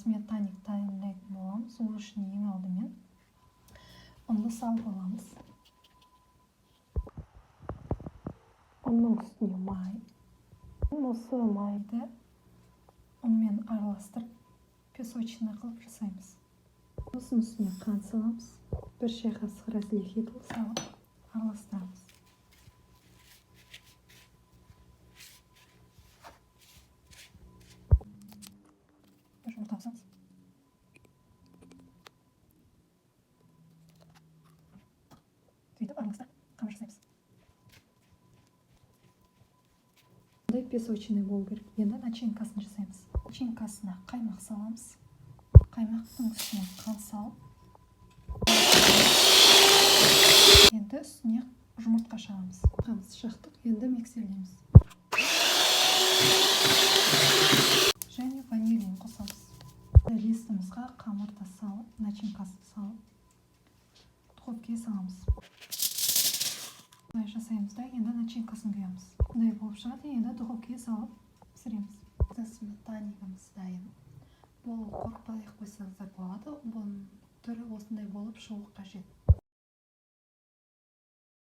сметаник дайындайтын боламыз. Ол үшін ең алдымен ұнды салып аламыз. Ұнның үстіне май. Осы майды ұнмен араластырып, песочный қылып жасаймыз. Осының үстіне қант саламыз. 1 шай қасық разрыхлитель салып араластырамыз. Жұмыртқа қосамыз. Сөйтіп араластырып қамыр жасаймыз. Бұндай песочный болу керек. Енді начинкасын жасаймыз. Начинкасына қаймақ саламыз. Қаймақтың үстіне қант салып, енді үстіне жұмыртқа жағамыз. Жақтық, енді миксерлейміз. Және ванилин қосамыз. Листімізға қамырды салып, начинкасын салып, духовкаға саламыз. Бұлай жасаймыз да, енді начинкасын құямыз. Бұндай болып шығады, енді духовкаға салып пісіреміз. Сметанигіміз дайын. Бұл қорықпай қойсаңыздар болады. Бұның түрі осындай болып шығуы қажет.